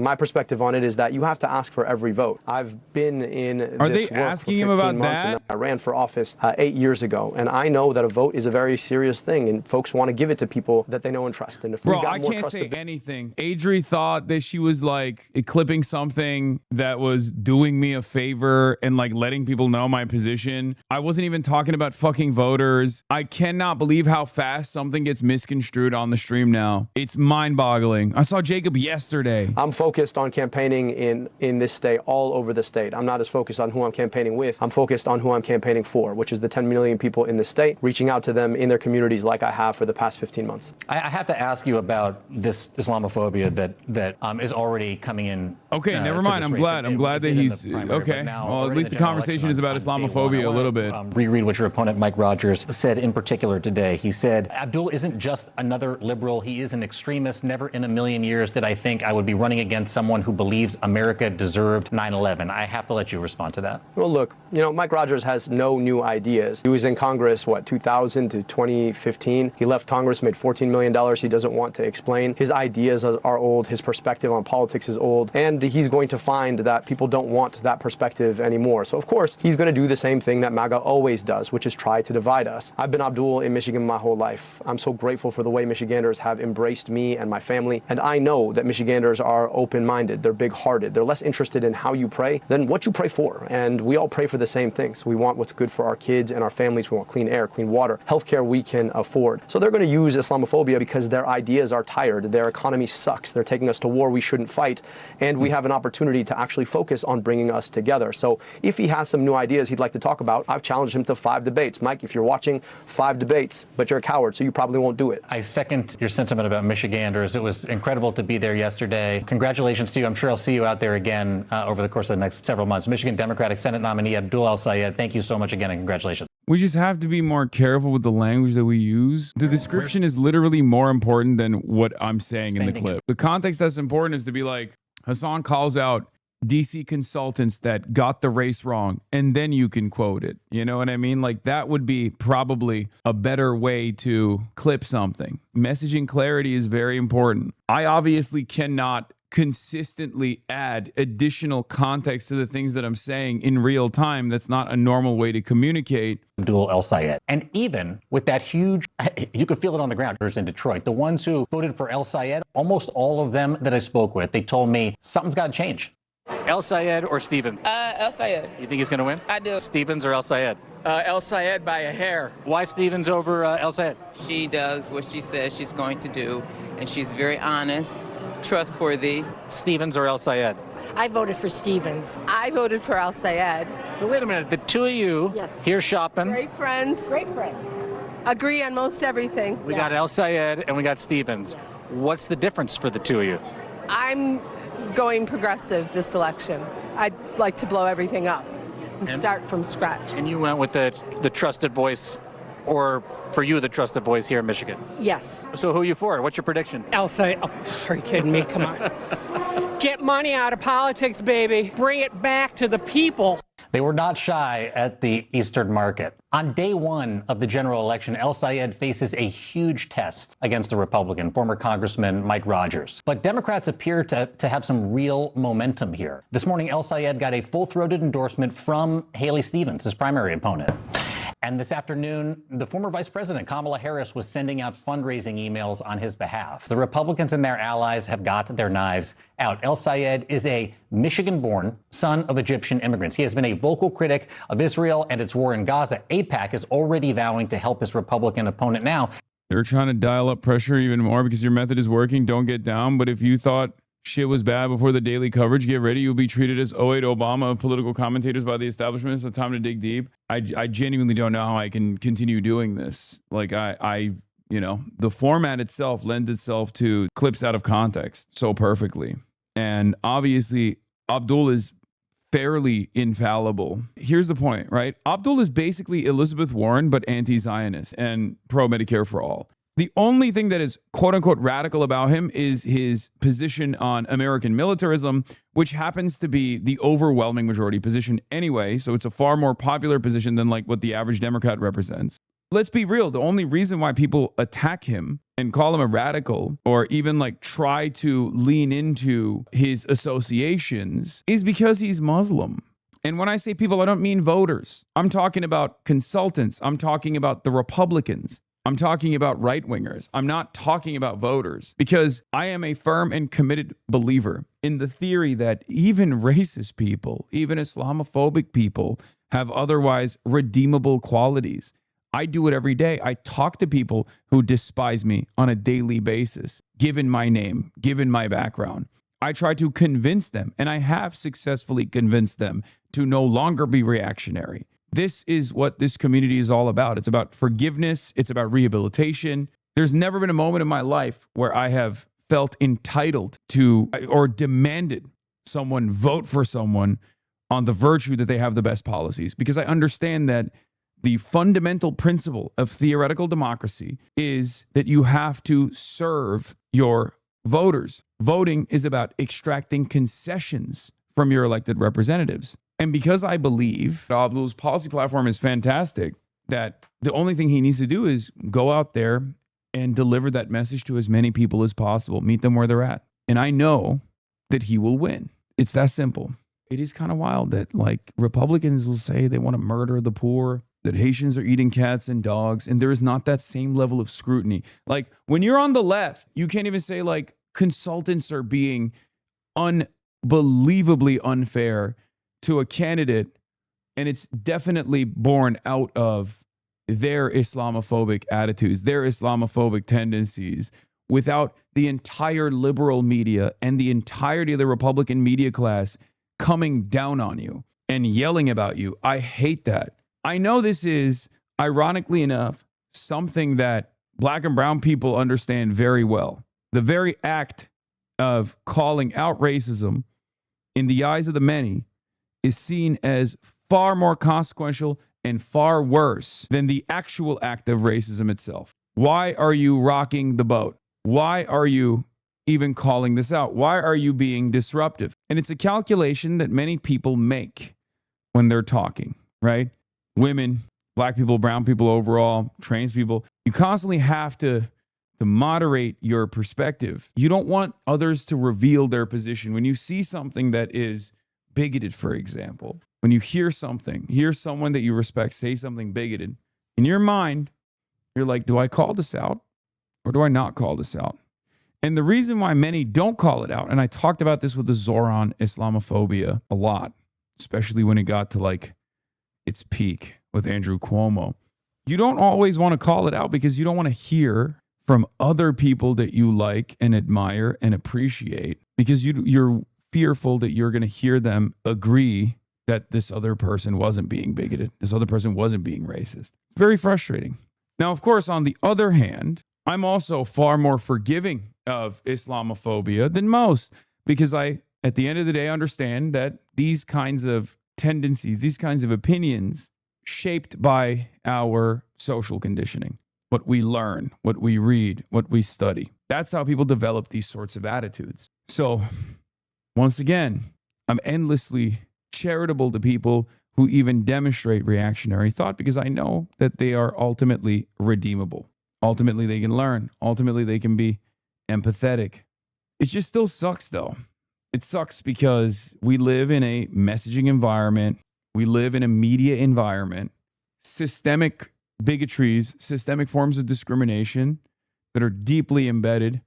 My perspective on it is that you have to ask for every vote. I've been in Are this they work asking for him 15 about months that? and I ran for office 8 years ago, and I know that a vote is a very serious thing, and folks want to give it to people that they know and trust. And if Bro, we've got I more can't trust say anything. Adri thought that she was like clipping something that was doing me a favor and like letting people know my position. I wasn't even talking about fucking voters. I cannot believe how fast something gets misconstrued on the stream now. It's mind-boggling. I saw Jacob yesterday. I'm focused on campaigning in this state, all over the state. I'm not as focused on who I'm campaigning with. I'm focused on who I'm campaigning for, which is the 10 million people in the state, reaching out to them in their communities like I have for the past 15 months. I have to ask you about this Islamophobia that is already coming in. Okay, never mind. I'm glad that he's okay. Well, at least the conversation is about Islamophobia a little bit. Reread what your opponent Mike Rogers said in particular today. He said, Abdul isn't just another liberal. He is an extremist. Never in a million years did I think I would be running against someone who believes America deserved 9/11. I have to let you respond to that. Well, look, Mike Rogers has no new ideas. He was in Congress, 2000 to 2015. He left Congress, made $14 million. He doesn't want to explain. His ideas are old. His perspective on politics is old. And he's going to find that people don't want that perspective anymore. So, of course, he's going to do the same thing that MAGA always does, which is try to divide us. I've been Abdul in Michigan my whole life. I'm so grateful for the way Michiganders have embraced me and my family. And I know that Michiganders are open-minded. They're big-hearted. They're less interested in how you pray than what you pray for. And we all pray for the same things. We want what's good for our kids and our families. We want clean air, clean water, healthcare we can afford. So they're going to use Islamophobia because their ideas are tired. Their economy sucks. They're taking us to war we shouldn't fight. And we have an opportunity to actually focus on bringing us together. So if he has some new ideas he'd like to talk about, I've challenged him to 5 debates. Mike, if you're watching, 5 debates, but you're a coward, so you probably won't do it. I second your sentiment about Michiganders. It was incredible to be there yesterday. Congratulations to you. I'm sure I'll see you out there again over the course of the next several months. Michigan Democratic Senate nominee Abdul El-Sayed, thank you so much again and congratulations. We just have to be more careful with the language that we use. The description is literally more important than what I'm saying in the clip. The context that's important is to be like, Hasan calls out DC consultants that got the race wrong, and then you can quote it. You know what I mean? Like, that would be probably a better way to clip something. Messaging clarity is very important. I obviously cannot consistently add additional context to the things that I'm saying in real time. That's not a normal way to communicate. Abdul El-Sayed. And even with that huge, you could feel it on the ground in Detroit. The ones who voted for El-Sayed, almost all of them that I spoke with, they told me something's got to change. El-Sayed or Stevens? El-Sayed. You think he's going to win? I do. Stevens or El-Sayed? El-Sayed by a hair. Why Stevens over El-Sayed? She does what she says she's going to do, and she's very honest, trustworthy. Stevens or El-Sayed? I voted for Stevens. I voted for El-Sayed. So wait a minute, the two of you here shopping. Great friends. Great friend. Agree on most everything. We got El-Sayed and we got Stevens. What's the difference for the two of you? I'm going progressive this election. I'd like to blow everything up and start from scratch. And you went with the trusted voice, or for you, the trusted voice here in Michigan? Yes. So who are you for? What's your prediction? El-Sayed. Oh, are you kidding me? Come on. Get money out of politics, baby. Bring it back to the people. They were not shy at the Eastern Market. On day one of the general election, El-Sayed faces a huge test against the Republican, former Congressman Mike Rogers. But Democrats appear to have some real momentum here. This morning, El-Sayed got a full-throated endorsement from Haley Stevens, his primary opponent. And this afternoon, the former Vice President Kamala Harris was sending out fundraising emails on his behalf. The Republicans and their allies have got their knives out. El-Sayed is a Michigan-born son of Egyptian immigrants. He has been a vocal critic of Israel and its war in Gaza. AIPAC is already vowing to help his Republican opponent now. They're trying to dial up pressure even more because your method is working. Don't get down. But if you thought shit was bad before the daily coverage, get ready. You'll be treated as '08 Obama of political commentators by the establishment. So time to dig deep. I genuinely don't know how I can continue doing this. Like the format itself lends itself to clips out of context so perfectly. And obviously, Abdul is fairly infallible. Here's the point, right? Abdul is basically Elizabeth Warren, but anti-Zionist and pro-Medicare for all. The only thing that is quote-unquote radical about him is his position on American militarism, which happens to be the overwhelming majority position anyway. So it's a far more popular position than like what the average Democrat represents. Let's be real. The only reason why people attack him and call him a radical or even like try to lean into his associations is because he's Muslim. And when I say people, I don't mean voters. I'm talking about consultants. I'm talking about the Republicans. I'm talking about right-wingers. I'm not talking about voters, because I am a firm and committed believer in the theory that even racist people, even Islamophobic people, have otherwise redeemable qualities. I do it every day. I talk to people who despise me on a daily basis, given my name, given my background. I try to convince them, and I have successfully convinced them to no longer be reactionary. This is what this community is all about. It's about forgiveness. It's about rehabilitation. There's never been a moment in my life where I have felt entitled to or demanded someone vote for someone on the virtue that they have the best policies, because I understand that the fundamental principle of theoretical democracy is that you have to serve your voters. Voting is about extracting concessions from your elected representatives. And because I believe Abdul's policy platform is fantastic, that the only thing he needs to do is go out there and deliver that message to as many people as possible, meet them where they're at. And I know that he will win. It's that simple. It is kind of wild that like Republicans will say they want to murder the poor, that Haitians are eating cats and dogs, and there is not that same level of scrutiny. Like when you're on the left, you can't even say like consultants are being unbelievably unfair to a candidate, and it's definitely born out of their Islamophobic attitudes, their Islamophobic tendencies, without the entire liberal media and the entirety of the Republican media class coming down on you and yelling about you. I hate that. I know this is, ironically enough, something that Black and brown people understand very well. The very act of calling out racism in the eyes of the many is seen as far more consequential and far worse than the actual act of racism itself. Why are you rocking the boat? Why are you even calling this out? Why are you being disruptive? And it's a calculation that many people make when they're talking, right? Women, Black people, brown people overall, trans people. You constantly have to moderate your perspective. You don't want others to reveal their position. When you see something that is bigoted, for example, when you hear someone that you respect say something bigoted, in your mind, you're like, do I call this out or do I not call this out? And the reason why many don't call it out, and I talked about this with the Zoran Islamophobia a lot, especially when it got to like its peak with Andrew Cuomo, you don't always want to call it out because you don't want to hear from other people that you like and admire and appreciate, because you're fearful that you're going to hear them agree that this other person wasn't being bigoted, this other person wasn't being racist. It's very frustrating. Now, of course, on the other hand, I'm also far more forgiving of Islamophobia than most, because I, at the end of the day, understand that these kinds of tendencies, these kinds of opinions, shaped by our social conditioning, what we learn, what we read, what we study. That's how people develop these sorts of attitudes. So, once again, I'm endlessly charitable to people who even demonstrate reactionary thought, because I know that they are ultimately redeemable. Ultimately, they can learn. Ultimately, they can be empathetic. It just still sucks, though. It sucks because we live in a messaging environment. We live in a media environment, systemic bigotries, systemic forms of discrimination that are deeply embedded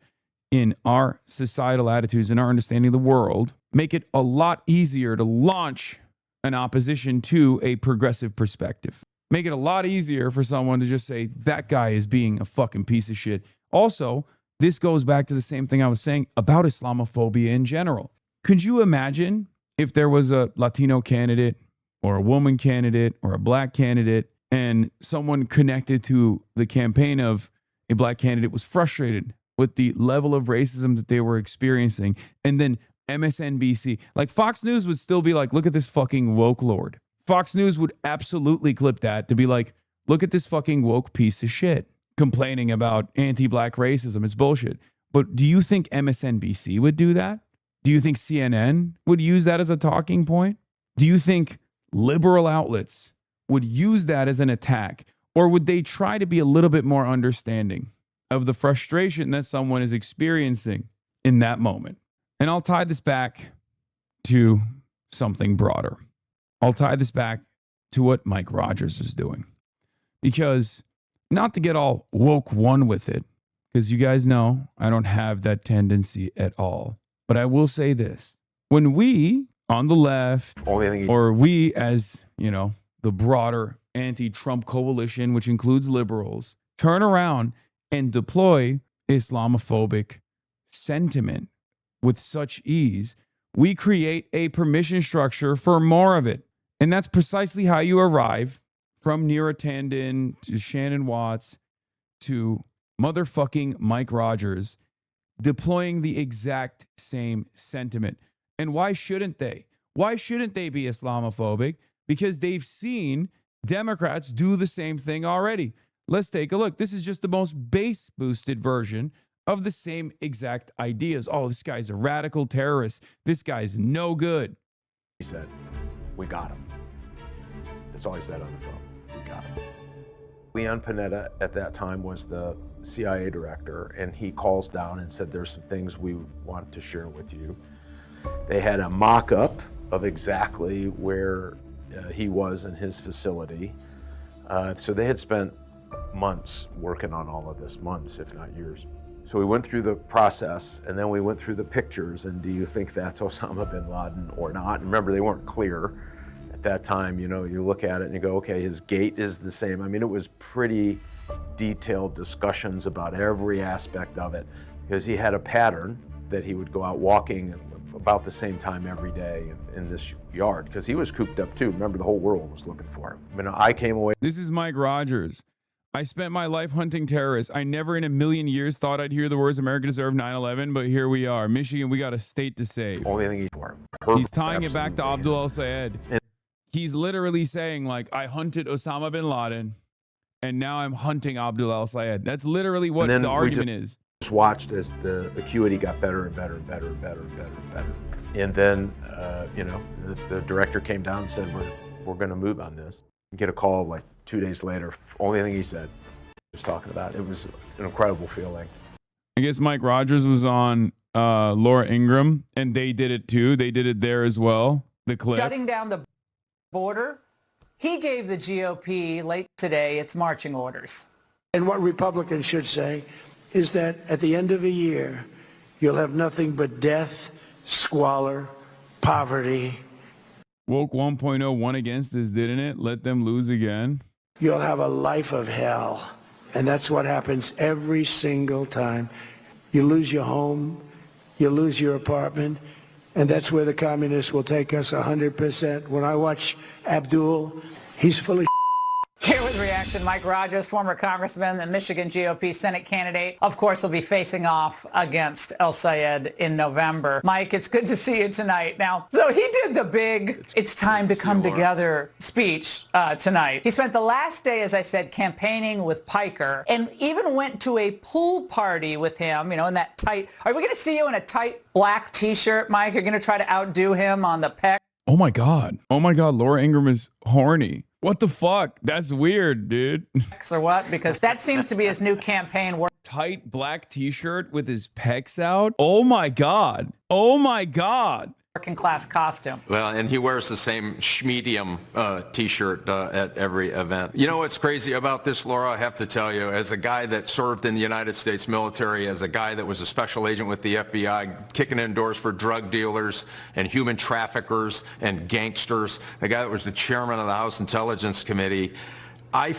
in our societal attitudes and our understanding of the world, make it a lot easier to launch an opposition to a progressive perspective. Make it a lot easier for someone to just say, that guy is being a fucking piece of shit. Also, this goes back to the same thing I was saying about Islamophobia in general. Could you imagine if there was a Latino candidate or a woman candidate or a Black candidate, and someone connected to the campaign of a Black candidate was frustrated with the level of racism that they were experiencing, and then MSNBC, like Fox News would still be like, look at this fucking woke lord. Fox News would absolutely clip that to be like, look at this fucking woke piece of shit complaining about anti-Black racism. It's bullshit. But do you think MSNBC would do that? Do you think CNN would use that as a talking point? Do you think liberal outlets would use that as an attack? Or would they try to be a little bit more understanding of the frustration that someone is experiencing in that moment? And I'll tie this back to something broader. I'll tie this back to what Mike Rogers is doing. Because not to get all woke one with it, because you guys know I don't have that tendency at all. But I will say this. When we on the left, or we as, you know, the broader anti-Trump coalition, which includes liberals, turn around and deploy Islamophobic sentiment with such ease, we create a permission structure for more of it. And that's precisely how you arrive from Neera Tanden to Shannon Watts to motherfucking Mike Rogers deploying the exact same sentiment. And why shouldn't they? Why shouldn't they be Islamophobic? Because they've seen Democrats do the same thing already. Let's take a look. This is just the most base boosted version of the same exact ideas. Oh, this guy's a radical terrorist. This guy's no good. He said, we got him. That's all he said on the phone. We got him. Leon Panetta at that time was the CIA director, and he calls down and said, there's some things we want to share with you. They had a mock-up of exactly where he was in his facility. So they had spent months working on all of this, months, if not years. So we went through the process, and then we went through the pictures, and do you think that's Osama bin Laden or not? And remember, they weren't clear at that time. You know, you look at it and you go, okay, his gait is the same. I mean, it was pretty detailed discussions about every aspect of it, because he had a pattern that he would go out walking about the same time every day in this yard, because he was cooped up too. Remember, the whole world was looking for him. I mean, I came away. This is Mike Rogers. I spent my life hunting terrorists. I never in a million years thought I'd hear the words America deserved 9/11, but here we are. Michigan, we got a state to save. Only thing He's tying it back to Abdul al-Sayed. He's literally saying, like, I hunted Osama bin Laden, and now I'm hunting Abdul al-Sayed. That's literally what the argument is. Just watched as the acuity got better and better and better and better and better and better. And then, you know, the director came down and said, we're going to move on this. Get a call like 2 days later. Only thing he said was talking about. It was an incredible feeling. I guess Mike Rogers was on Laura Ingraham, and they did it too. They did it there as well. The clip. Shutting down the border. He gave the GOP late today its marching orders. And what Republicans should say is that at the end of a year, you'll have nothing but death, squalor, poverty. Woke 1.0 won against this, didn't it? Let them lose again. You'll have a life of hell. And that's what happens every single time. You lose your home, you lose your apartment, and that's where the communists will take us 100%. When I watch Abdul, he's fully Here with reaction, Mike Rogers, former congressman and Michigan GOP Senate candidate, of course, will be facing off against al-Sayed in November. Mike, it's good to see you tonight. Now, so he did the big "it's time to come together" speech tonight. He spent the last day, as I said, campaigning with Piker, and even went to a pool party with him, you know, in that tight. Are we going to see you in a tight black T-shirt, Mike? You're going to try to outdo him on the pec? Oh my God. Oh my God. Laura Ingraham is horny. What the fuck? That's weird, dude. Or what? Because that seems to be his new campaign work. Tight black T-shirt with his pecs out. Oh my God. Oh my God. Working class costume. Well, and he wears the same schmedium T-shirt at every event. You know what's crazy about this, Laura? I have to tell you, as a guy that served in the United States military, as a guy that was a special agent with the FBI, kicking in doors for drug dealers and human traffickers and gangsters, the guy that was the chairman of the House Intelligence Committee, I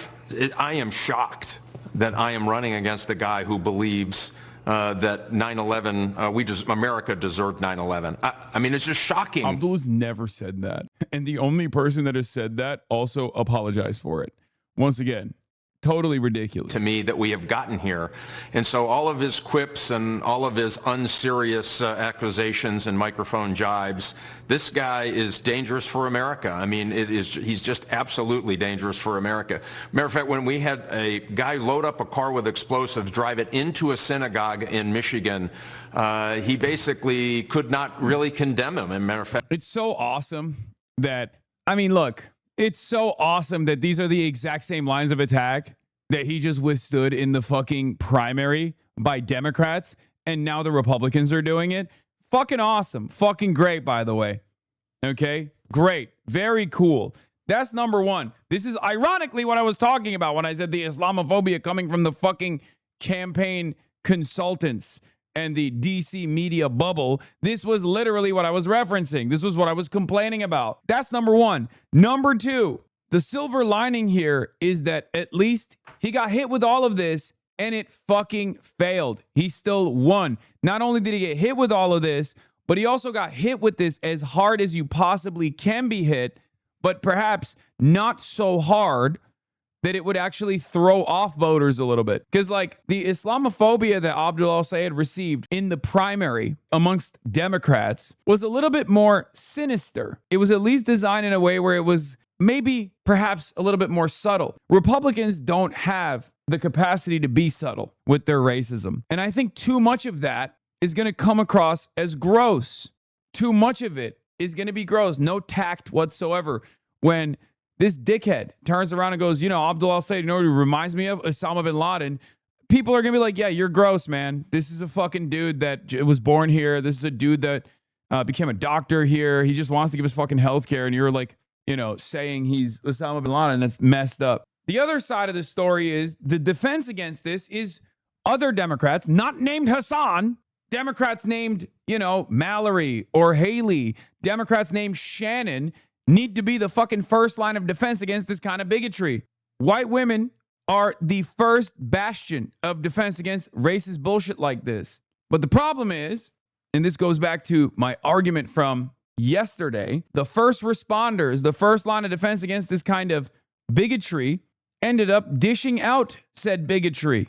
am shocked that I am running against a guy who believes that 9/11, America deserved 9/11. I mean, it's just shocking. Abdul has never said that. And the only person that has said that also apologized for it. Once again, totally ridiculous. To me, that we have gotten here. And so all of his quips and all of his unserious accusations and microphone jibes, this guy is dangerous for America. I mean, he's just absolutely dangerous for America. Matter of fact, when we had a guy load up a car with explosives, drive it into a synagogue in Michigan, he basically could not really condemn him. And matter of fact, it's so awesome that, I mean, look, It's so awesome that these are the exact same lines of attack that he just withstood in the fucking primary by Democrats, and now the Republicans are doing it. Fucking awesome. Fucking great, by the way. Okay? Great. Very cool. That's number one. This is ironically what I was talking about when I said the Islamophobia coming from the fucking campaign consultants and the DC media bubble. This was literally what I was referencing. This was what I was complaining about. That's number one. Number two, the silver lining here is that at least he got hit with all of this and it fucking failed. He still won. Not only did he get hit with all of this, but he also got hit with this as hard as you possibly can be hit, but perhaps not so hard that it would actually throw off voters a little bit. Because like the Islamophobia that Abdul al-Sayed received in the primary amongst Democrats was a little bit more sinister. It was at least designed in a way where it was maybe perhaps a little bit more subtle. Republicans don't have the capacity to be subtle with their racism. And I think too much of that is going to come across as gross. Too much of it is going to be gross. No tact whatsoever. When this dickhead turns around and goes, you know, Abdul al-Sayed, you know what he reminds me of? Osama bin Laden. People are going to be like, yeah, you're gross, man. This is a fucking dude that was born here. This is a dude that became a doctor here. He just wants to give us fucking healthcare. And you're like, you know, saying he's Osama bin Laden. That's messed up. The other side of the story is the defense against this is other Democrats, not named Hasan, Democrats named, you know, Mallory or Haley, Democrats named Shannon, need to be the fucking first line of defense against this kind of bigotry. White women are the first bastion of defense against racist bullshit like this. But the problem is, and this goes back to my argument from yesterday, the first responders, the first line of defense against this kind of bigotry ended up dishing out said bigotry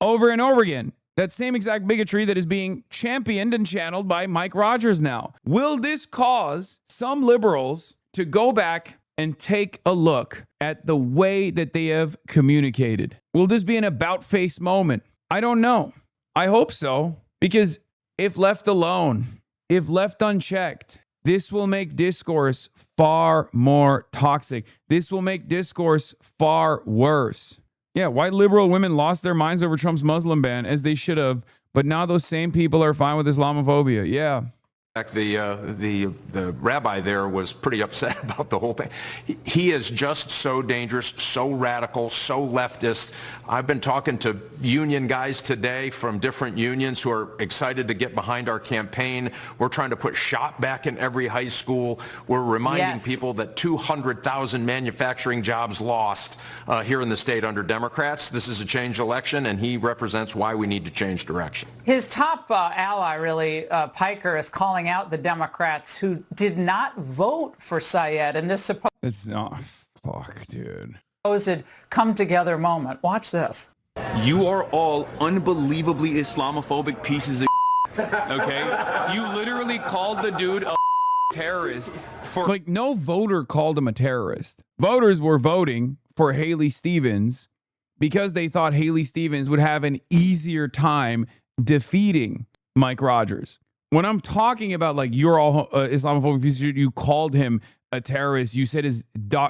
over and over again. That same exact bigotry that is being championed and channeled by Mike Rogers now. Will this cause some liberals to go back and take a look at the way that they have communicated? Will this be an about-face moment? I don't know. I hope so, because if left alone, if left unchecked, this will make discourse far more toxic. This will make discourse far worse. Yeah, white liberal women lost their minds over Trump's Muslim ban, as they should have, but now those same people are fine with Islamophobia. Yeah. The rabbi there was pretty upset about the whole thing. He is just so dangerous, so radical, so leftist. I've been talking to union guys today from different unions who are excited to get behind our campaign. We're trying to put shop back in every high school. We're reminding people that 200,000 manufacturing jobs lost here in the state under Democrats. This is a changed election, and he represents why we need to change direction. His top ally, really, Piker, is calling out the Democrats who did not vote for Syed in this supposed dude. come together moment. Watch this. You are all unbelievably Islamophobic pieces of okay? You literally called the dude a terrorist for like no voter called him a terrorist. Voters were voting for Haley Stevens because they thought Haley Stevens would have an easier time defeating Mike Rogers. When I'm talking about like you're all Islamophobic pieces, you called him a terrorist. You said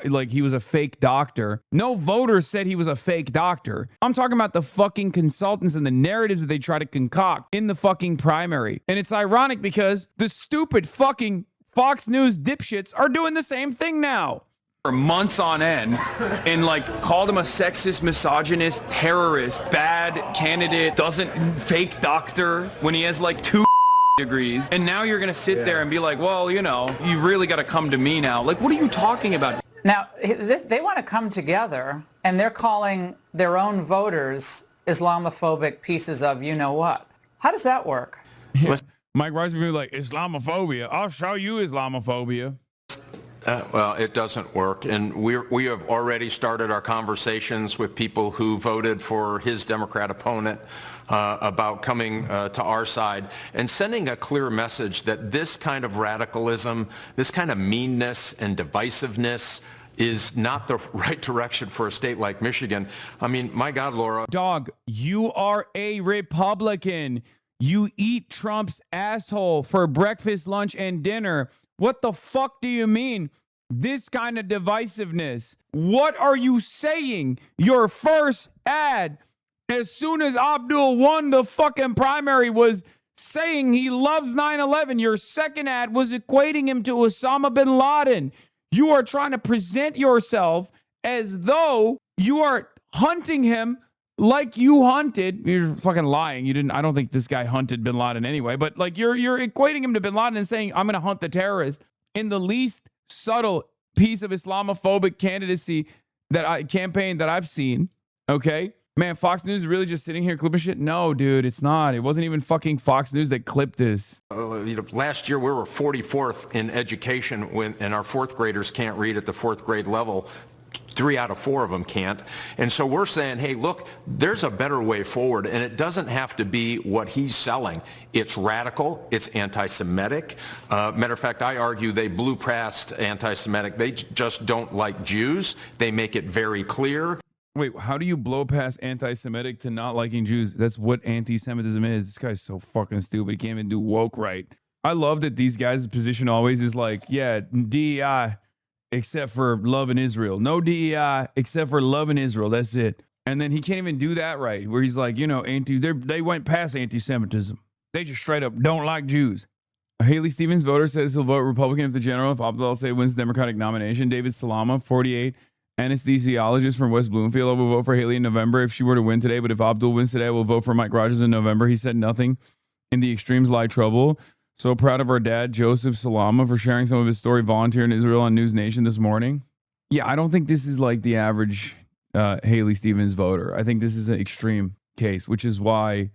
like he was a fake doctor. No voter said he was a fake doctor. I'm talking about the fucking consultants and the narratives that they try to concoct in the fucking primary. And it's ironic because the stupid fucking Fox News dipshits are doing the same thing now. for months on end and like called him a sexist, misogynist, terrorist, bad candidate, fake doctor when he has like 2 degrees. And now you're going to sit there and be like, well, you know, you've really got to come to me now. Like, what are you talking about? Now, they want to come together, and they're calling their own voters Islamophobic pieces of you-know-what. How does that work? Yeah. Mike Rice would be like, Islamophobia. I'll show you Islamophobia. Well, it doesn't work. And we have already started our conversations with people who voted for his Democrat opponent about coming to our side and sending a clear message that this kind of radicalism, this kind of meanness and divisiveness is not the right direction for a state like Michigan. I mean, my God, Laura. Dog, you are a Republican. You eat Trump's asshole for breakfast, lunch, and dinner. What the fuck do you mean This kind of divisiveness. What are you saying? Your first ad, as soon as Abdul won the fucking primary, was saying he loves 9/11. Your second ad was equating him to Osama bin Laden. You are trying to present yourself as though you are hunting him like you hunted. You're fucking lying. You didn't. I don't think this guy hunted bin Laden anyway, but like you're equating him to bin Laden and saying, I'm going to hunt the terrorist in the least subtle piece of Islamophobic candidacy campaign that I've seen. Okay. Man, Fox News is really just sitting here clipping shit? No, dude, it's not. It wasn't even fucking Fox News that clipped this. Last year, we were 44th in education, and our fourth graders can't read at the fourth grade level. 3 out of 4 of them can't. And so we're saying, hey, look, there's a better way forward, and it doesn't have to be what he's selling. It's radical. It's anti-Semitic. Matter of fact, I argue they blew past anti-Semitic. They just don't like Jews. They make it very clear. Wait, how do you blow past anti-Semitic to not liking Jews? That's what anti-Semitism is. This guy's so fucking stupid. He can't even do woke right. I love that these guys' position always is like, yeah, DEI except for loving Israel. No DEI except for loving Israel. That's it. And then he can't even do that right, where he's like, you know, they went past anti-Semitism. They just straight up don't like Jews. A Haley Stevens voter says he'll vote Republican if the general, if Abdul say wins the Democratic nomination. David Salama, 48. Anesthesiologist from West Bloomfield. I will vote for Haley in November if she were to win today, but if Abdul wins today, I will vote for Mike Rogers in November. He said nothing in the extremes lie trouble. So proud of our dad, Joseph Salama, for sharing some of his story, volunteer in Israel on News Nation this morning. Yeah, I don't think this is like the average Haley Stevens voter. I think this is an extreme case, which is why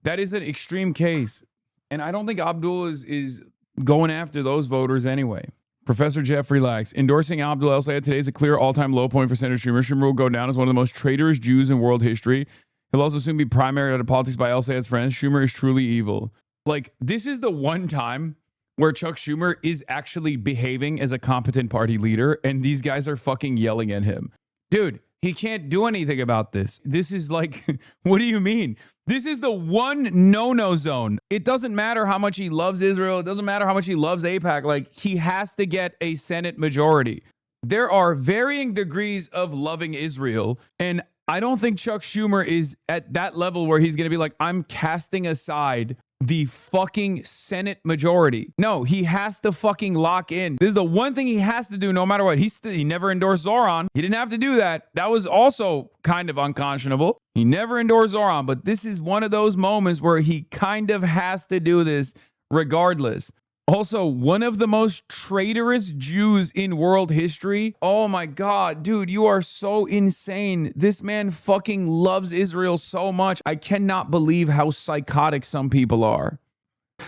that is an extreme case. And I don't think Abdul is going after those voters anyway. Professor Jeff, relax. Endorsing Abdul El-Sayed today is a clear all-time low point for Senator Schumer. Schumer will go down as one of the most traitorous Jews in world history. He'll also soon be primaried out of politics by El-Sayed's friends. Schumer is truly evil. Like, this is the one time where Chuck Schumer is actually behaving as a competent party leader, and these guys are fucking yelling at him. Dude, he can't do anything about this. This is like, what do you mean? This is the one no-no zone. It doesn't matter how much he loves Israel. It doesn't matter how much he loves AIPAC. Like, he has to get a Senate majority. There are varying degrees of loving Israel, and I don't think Chuck Schumer is at that level where he's going to be like, I'm casting aside the fucking Senate majority. No, he has to fucking lock in. This is the one thing he has to do no matter what. He never endorsed Zoran. He didn't have to do that. That was also kind of unconscionable. He never endorsed Zoran, but this is one of those moments where he kind of has to do this regardless. Also, one of the most traitorous Jews in world history. Oh my God, dude, you are so insane. This man fucking loves Israel so much. I cannot believe how psychotic some people are.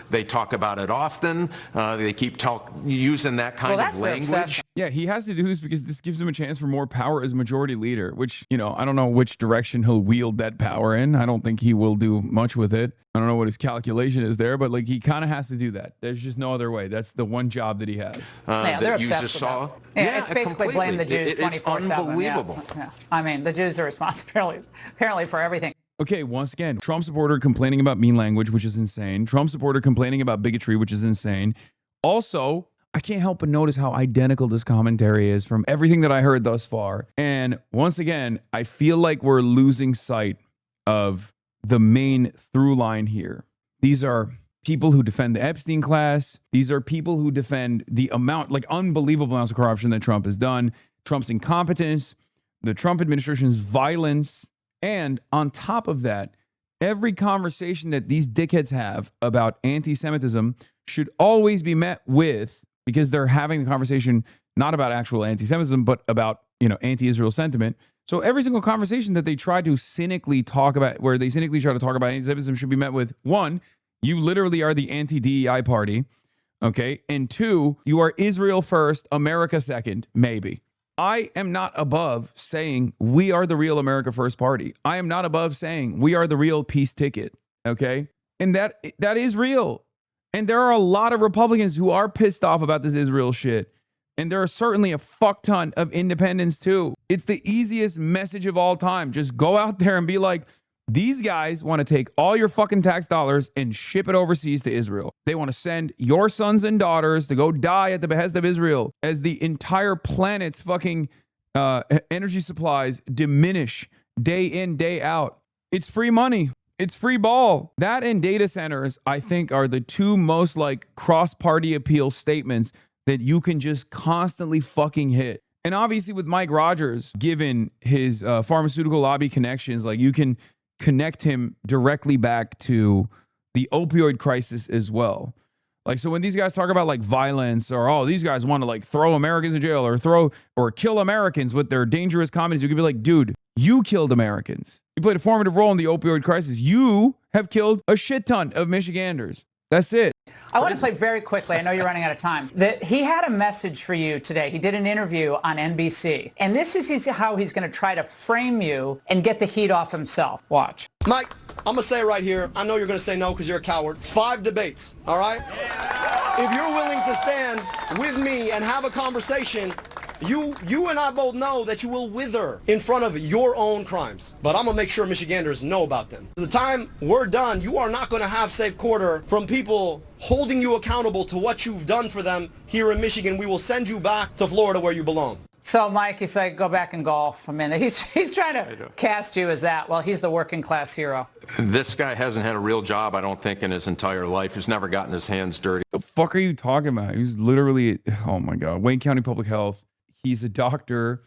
They talk about it often. They keep using that kind of language. Yeah, he has to do this because this gives him a chance for more power as majority leader, which, you know, I don't know which direction he'll wield that power in. I don't think he will do much with it. I don't know what his calculation is there, but like he kind of has to do that. There's just no other way. That's the one job that he has. Yeah, they're obsessed with that. Yeah, it's basically completely. Blame the Jews 24/7. It's unbelievable. Yeah. I mean, the Jews are responsible apparently for everything. Okay, once again, Trump supporter complaining about mean language, which is insane. Trump supporter complaining about bigotry, which is insane. Also, I can't help but notice how identical this commentary is from everything that I heard thus far. And once again, I feel like we're losing sight of the main through line here. These are people who defend the Epstein class. These are people who defend the amount, like unbelievable amounts of corruption that Trump has done, Trump's incompetence, the Trump administration's violence. And on top of that, every conversation that these dickheads have about anti-Semitism should always be met with, because they're having the conversation not about actual anti-Semitism, but about, you know, anti-Israel sentiment. So every single conversation that they try to cynically talk about, where they cynically try to talk about anti-Semitism, should be met with, one, you literally are the anti-DEI party, okay? And two, you are Israel first, America second, maybe. I am not above saying we are the real America First Party. I am not above saying we are the real peace ticket, okay? And that is real. And there are a lot of Republicans who are pissed off about this Israel shit. And there are certainly a fuck ton of independents too. It's the easiest message of all time. Just go out there and be like, These guys want to take all your fucking tax dollars and ship it overseas to Israel. They want to send your sons and daughters to go die at the behest of Israel as the entire planet's fucking energy supplies diminish day in, day out. It's free money. It's free ball. That and data centers, I think, are the two most like cross-party appeal statements that you can just constantly fucking hit. And obviously with Mike Rogers, given his pharmaceutical lobby connections, like you can connect him directly back to the opioid crisis as well. Like, so when these guys talk about like violence or, oh, these guys want to like throw Americans in jail or kill Americans with their dangerous comments, you could be like, dude, you killed Americans. You played a formative role in the opioid crisis. You have killed a shit ton of Michiganders. That's it. I want to play very quickly. I know you're running out of time. That he had a message for you today. He did an interview on NBC. And this is how he's going to try to frame you and get the heat off himself. Watch. Mike, I'm going to say it right here. I know you're going to say no because you're a coward. 5 debates, all right? Yeah. If you're willing to stand with me and have a conversation, you and I both know that you will wither in front of your own crimes. But I'm going to make sure Michiganders know about them. The time we're done, you are not going to have safe quarter from people holding you accountable to what you've done for them here in Michigan. We will send you back to Florida where you belong. So, Mike, you say go back and golf a minute. He's trying to cast you as that. Well, he's the working class hero. This guy hasn't had a real job, I don't think, in his entire life. He's never gotten his hands dirty. The fuck are you talking about? He's literally, oh my God, Wayne County Public Health. He's a doctor.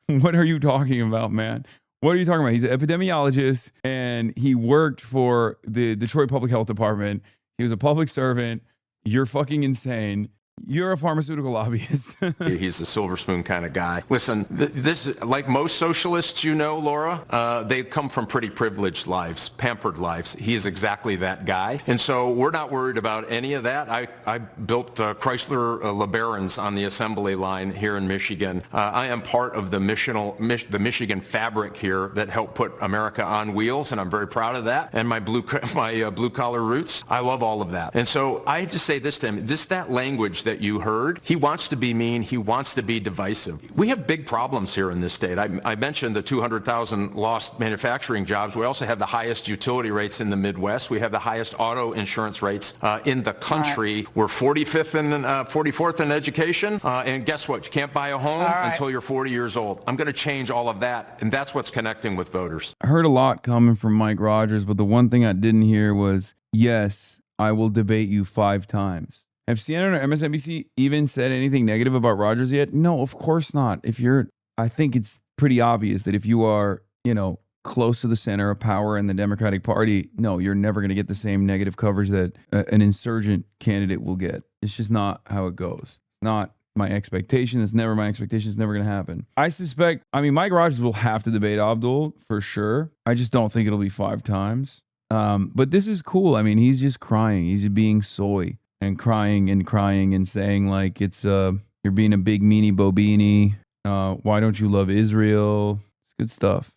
What are you talking about, man? What are you talking about? He's an epidemiologist, and he worked for the Detroit Public Health Department. He was a public servant. You're fucking insane. You're a pharmaceutical lobbyist. He's a silver spoon kind of guy. Listen, this, like most socialists, you know, Laura, they come from pretty privileged lives, pampered lives. He is exactly that guy. And so we're not worried about any of that. I built Chrysler LeBarons on the assembly line here in Michigan. I am part of the Michigan fabric here that helped put America on wheels, and I'm very proud of that. And my blue collar roots, I love all of that. And so I just say this to him, that language that you heard, he wants to be mean, he wants to be divisive. We have big problems here in this state. I mentioned the 200,000 lost manufacturing jobs. We also have the highest utility rates in the Midwest. We have the highest auto insurance rates in the country. Right. We're 45th and 44th in education. And guess what? You can't buy a home until you're 40 years old. I'm going to change all of that. And that's what's connecting with voters. I heard a lot coming from Mike Rogers, but the one thing I didn't hear was, yes, I will debate you 5 times. Have CNN or MSNBC even said anything negative about Rogers yet? No, of course not. I think it's pretty obvious that if you are, close to the center of power in the Democratic Party, no, you're never going to get the same negative coverage that an insurgent candidate will get. It's just not how it goes. Not my expectation. It's never my expectation. It's never going to happen. I suspect, Mike Rogers will have to debate Abdul for sure. I just don't think it'll be 5 times. But this is cool. He's just crying. He's being soy. And crying and saying like it's you're being a big meanie bobini. Why don't you love Israel? It's good stuff.